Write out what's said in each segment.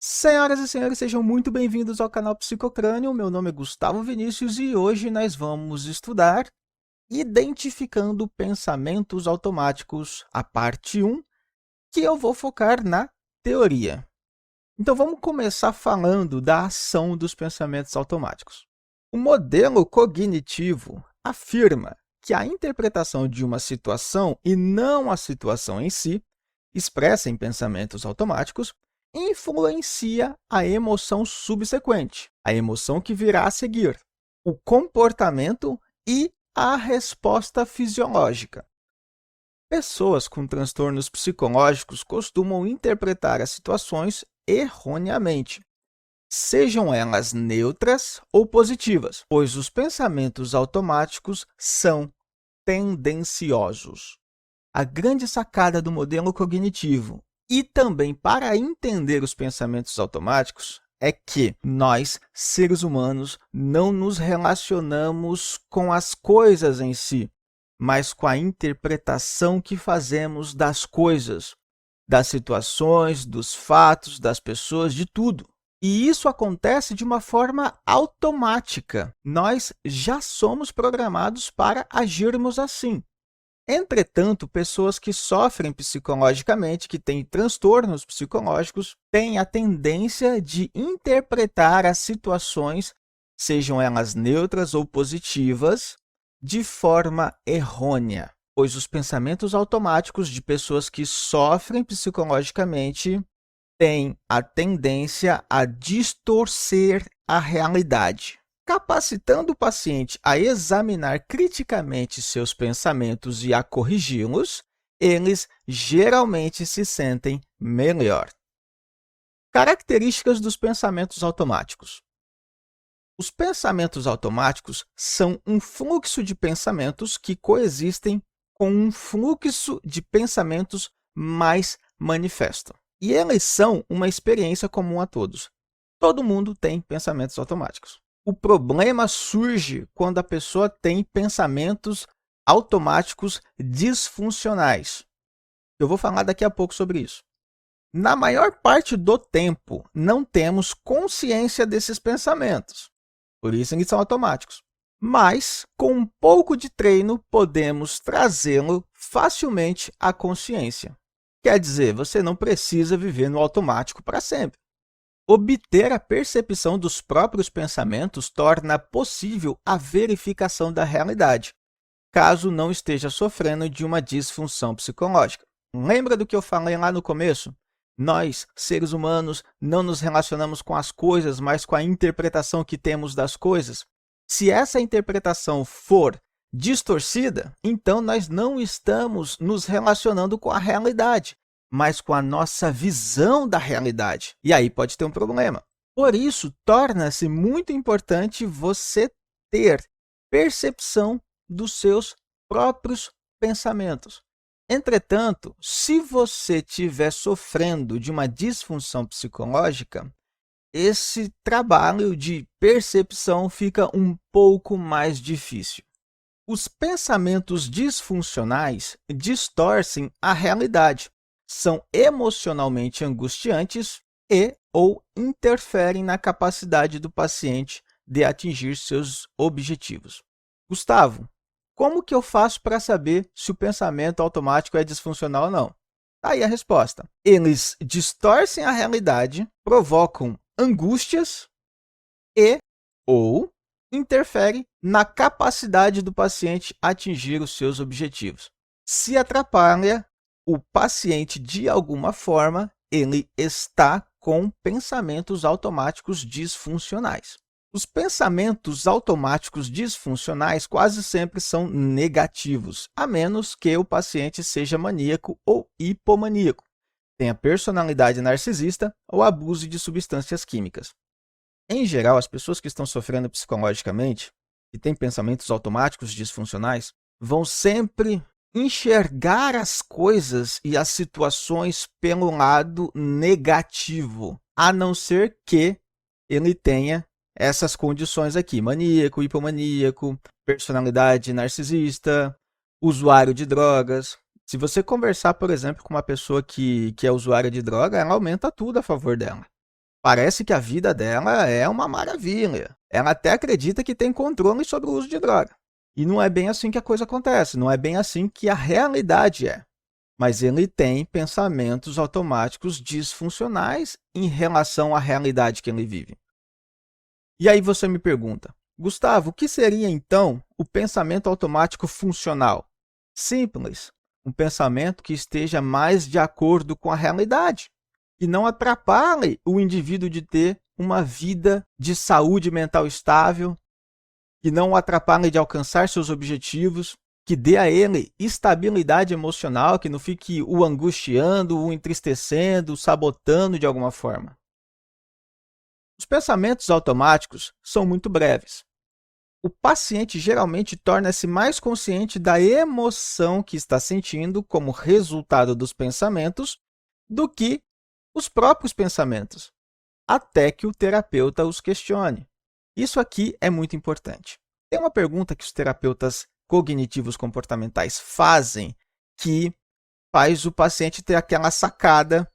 Senhoras e senhores, sejam muito bem-vindos ao canal Psicocrânio. Meu nome é Gustavo Vinícius e hoje nós vamos estudar Identificando Pensamentos Automáticos, a parte 1, que eu vou focar na teoria. Então vamos começar falando da ação dos pensamentos automáticos. O modelo cognitivo afirma que a interpretação de uma situação e não a situação em si, expressa em pensamentos automáticos, influencia a emoção subsequente, a emoção que virá a seguir, o comportamento e a resposta fisiológica. Pessoas com transtornos psicológicos costumam interpretar as situações erroneamente, sejam elas neutras ou positivas, pois os pensamentos automáticos são tendenciosos. A grande sacada do modelo cognitivo e também para entender os pensamentos automáticos é que nós, seres humanos, não nos relacionamos com as coisas em si, mas com a interpretação que fazemos das coisas, das situações, dos fatos, das pessoas, de tudo. E isso acontece de uma forma automática. Nós já somos programados para agirmos assim. Entretanto, pessoas que sofrem psicologicamente, que têm transtornos psicológicos, têm a tendência de interpretar as situações, sejam elas neutras ou positivas, de forma errônea, pois os pensamentos automáticos de pessoas que sofrem psicologicamente têm a tendência a distorcer a realidade, capacitando o paciente a examinar criticamente seus pensamentos e a corrigi-los, eles geralmente se sentem melhor. Características dos pensamentos automáticos. Os pensamentos automáticos são um fluxo de pensamentos que coexistem com um fluxo de pensamentos mais manifesto. E eles são uma experiência comum a todos. Todo mundo tem pensamentos automáticos. O problema surge quando a pessoa tem pensamentos automáticos disfuncionais. Eu vou falar daqui a pouco sobre isso. Na maior parte do tempo, não temos consciência desses pensamentos. Por isso, eles são automáticos. Mas, com um pouco de treino, podemos trazê-lo facilmente à consciência. Quer dizer, você não precisa viver no automático para sempre. Obter a percepção dos próprios pensamentos torna possível a verificação da realidade, caso não esteja sofrendo de uma disfunção psicológica. Lembra do que eu falei lá no começo? Nós, seres humanos, não nos relacionamos com as coisas, mas com a interpretação que temos das coisas. Se essa interpretação for distorcida, então nós não estamos nos relacionando com a realidade, mas com a nossa visão da realidade. E aí pode ter um problema. Por isso, torna-se muito importante você ter percepção dos seus próprios pensamentos. Entretanto, se você estiver sofrendo de uma disfunção psicológica, esse trabalho de percepção fica um pouco mais difícil. Os pensamentos disfuncionais distorcem a realidade, são emocionalmente angustiantes e ou interferem na capacidade do paciente de atingir seus objetivos. Gustavo, como que eu faço para saber se o pensamento automático é disfuncional ou não? Aí a resposta. Eles distorcem a realidade, provocam angústias e ou interferem na capacidade do paciente atingir os seus objetivos. Se atrapalha o paciente de alguma forma, ele está com pensamentos automáticos disfuncionais. Os pensamentos automáticos disfuncionais quase sempre são negativos, a menos que o paciente seja maníaco ou hipomaníaco, tenha personalidade narcisista ou abuse de substâncias químicas. Em geral, as pessoas que estão sofrendo psicologicamente e têm pensamentos automáticos disfuncionais vão sempre enxergar as coisas e as situações pelo lado negativo, a não ser que ele tenha essas condições aqui: maníaco, hipomaníaco, personalidade narcisista, usuário de drogas. Se você conversar, por exemplo, com uma pessoa que é usuária de droga, ela aumenta tudo a favor dela. Parece que a vida dela é uma maravilha. Ela até acredita que tem controle sobre o uso de droga. E não é bem assim que a coisa acontece, não é bem assim que a realidade é. Mas ele tem pensamentos automáticos disfuncionais em relação à realidade que ele vive. E aí você me pergunta, Gustavo, o que seria então o pensamento automático funcional? Simples, um pensamento que esteja mais de acordo com a realidade, que não atrapalhe o indivíduo de ter uma vida de saúde mental estável, que não o atrapalhe de alcançar seus objetivos, que dê a ele estabilidade emocional, que não fique o angustiando, o entristecendo, o sabotando de alguma forma. Os pensamentos automáticos são muito breves. O paciente geralmente torna-se mais consciente da emoção que está sentindo como resultado dos pensamentos do que os próprios pensamentos, até que o terapeuta os questione. Isso aqui é muito importante. Tem uma pergunta que os terapeutas cognitivos comportamentais fazem que faz o paciente ter aquela sacada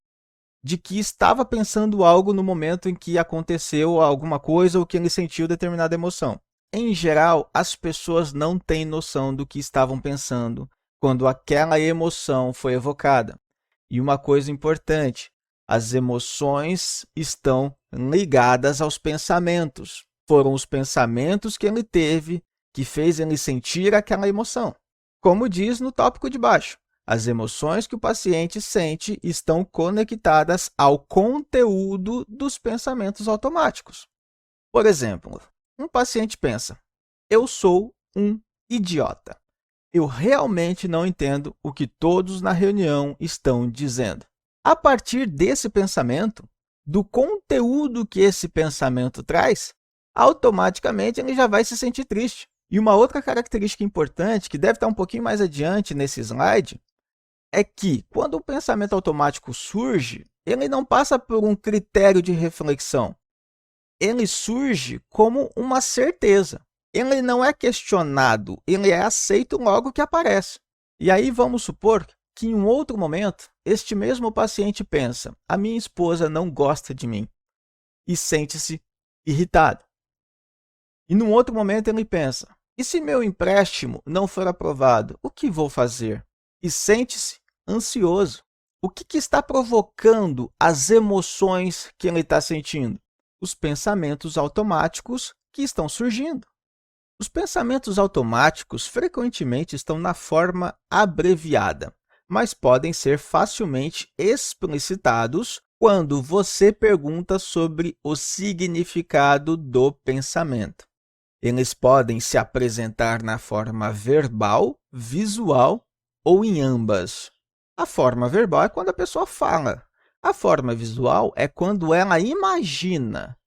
de que estava pensando algo no momento em que aconteceu alguma coisa ou que ele sentiu determinada emoção. Em geral, as pessoas não têm noção do que estavam pensando quando aquela emoção foi evocada. E uma coisa importante, as emoções estão ligadas aos pensamentos. Foram os pensamentos que ele teve que fez ele sentir aquela emoção. Como diz no tópico de baixo, as emoções que o paciente sente estão conectadas ao conteúdo dos pensamentos automáticos. Por exemplo, um paciente pensa: eu sou um idiota. Eu realmente não entendo o que todos na reunião estão dizendo. A partir desse pensamento, do conteúdo que esse pensamento traz, automaticamente ele já vai se sentir triste. E uma outra característica importante, que deve estar um pouquinho mais adiante nesse slide, é que quando o pensamento automático surge, ele não passa por um critério de reflexão. Ele surge como uma certeza. Ele não é questionado, ele é aceito logo que aparece. E aí vamos supor que em um outro momento, este mesmo paciente pensa: a minha esposa não gosta de mim, e sente-se irritado. E num outro momento ele pensa: e se meu empréstimo não for aprovado, o que vou fazer? E sente-se ansioso. O que está provocando as emoções que ele está sentindo? Os pensamentos automáticos que estão surgindo. Os pensamentos automáticos frequentemente estão na forma abreviada, mas podem ser facilmente explicitados quando você pergunta sobre o significado do pensamento. Eles podem se apresentar na forma verbal, visual ou em ambas. A forma verbal é quando a pessoa fala. A forma visual é quando ela imagina.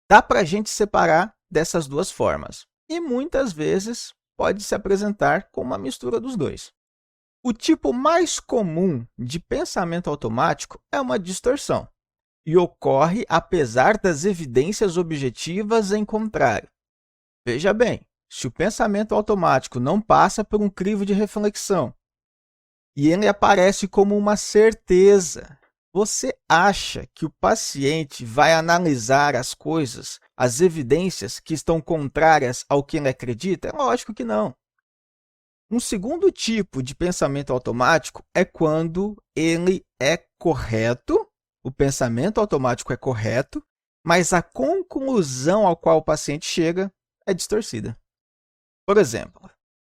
Dá para a gente separar dessas duas formas. E muitas vezes pode se apresentar com uma mistura dos dois. O tipo mais comum de pensamento automático é uma distorção e ocorre apesar das evidências objetivas em contrário. Veja bem, se o pensamento automático não passa por um crivo de reflexão e ele aparece como uma certeza, você acha que o paciente vai analisar as coisas, as evidências que estão contrárias ao que ele acredita? É lógico que não. Um segundo tipo de pensamento automático é quando ele é correto, o pensamento automático é correto, mas a conclusão ao qual o paciente chega é distorcida. Por exemplo,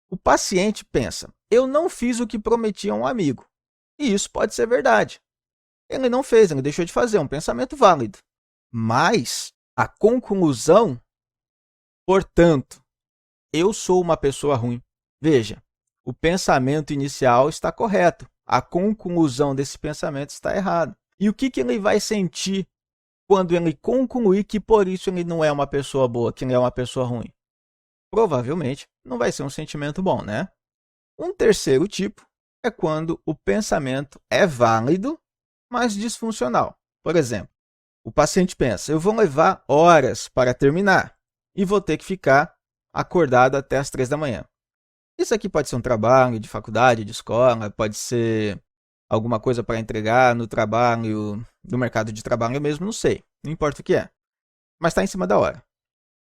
o paciente pensa: eu não fiz o que prometi a um amigo. E isso pode ser verdade. Ele não fez, ele deixou de fazer, é um pensamento válido. Mas a conclusão, portanto, eu sou uma pessoa ruim. Veja, o pensamento inicial está correto, a conclusão desse pensamento está errada. E o que ele vai sentir quando ele concluir que por isso ele não é uma pessoa boa, que ele é uma pessoa ruim? Provavelmente não vai ser um sentimento bom, né? Um terceiro tipo é quando o pensamento é válido, mas disfuncional. Por exemplo, o paciente pensa: eu vou levar horas para terminar e vou ter que ficar acordado até as 3 da manhã. Isso aqui pode ser um trabalho de faculdade, de escola, pode ser alguma coisa para entregar no trabalho do mercado de trabalho mesmo, não sei, não importa o que é, mas está em cima da hora.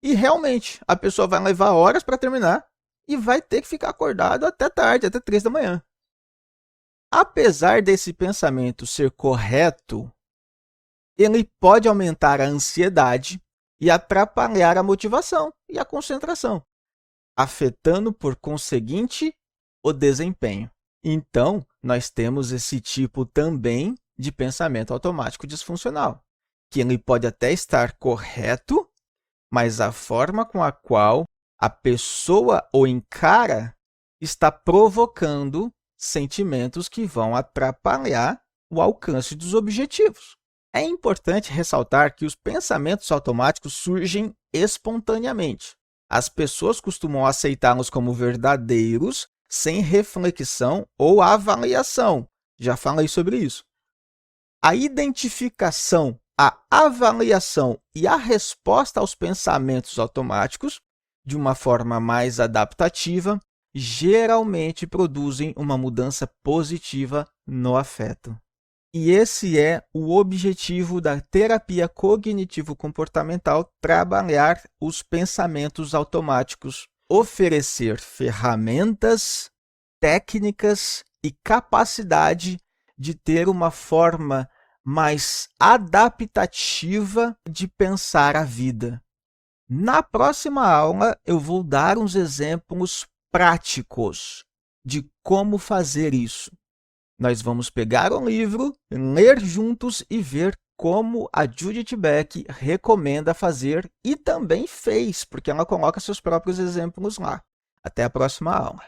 E realmente, a pessoa vai levar horas para terminar e vai ter que ficar acordado até tarde, até 3 da manhã. Apesar desse pensamento ser correto, ele pode aumentar a ansiedade e atrapalhar a motivação e a concentração, afetando, por conseguinte, o desempenho. Então, nós temos esse tipo também de pensamento automático disfuncional, que ele pode até estar correto, mas a forma com a qual a pessoa o encara está provocando sentimentos que vão atrapalhar o alcance dos objetivos. É importante ressaltar que os pensamentos automáticos surgem espontaneamente. As pessoas costumam aceitá-los como verdadeiros, sem reflexão ou avaliação. Já falei sobre isso. A identificação, a avaliação e a resposta aos pensamentos automáticos, de uma forma mais adaptativa, geralmente produzem uma mudança positiva no afeto. E esse é o objetivo da terapia cognitivo-comportamental, trabalhar os pensamentos automáticos, oferecer ferramentas, técnicas e capacidade de ter uma forma mais adaptativa de pensar a vida. Na próxima aula, eu vou dar uns exemplos práticos de como fazer isso. Nós vamos pegar um livro, ler juntos e ver como a Judith Beck recomenda fazer e também fez, porque ela coloca seus próprios exemplos lá. Até a próxima aula.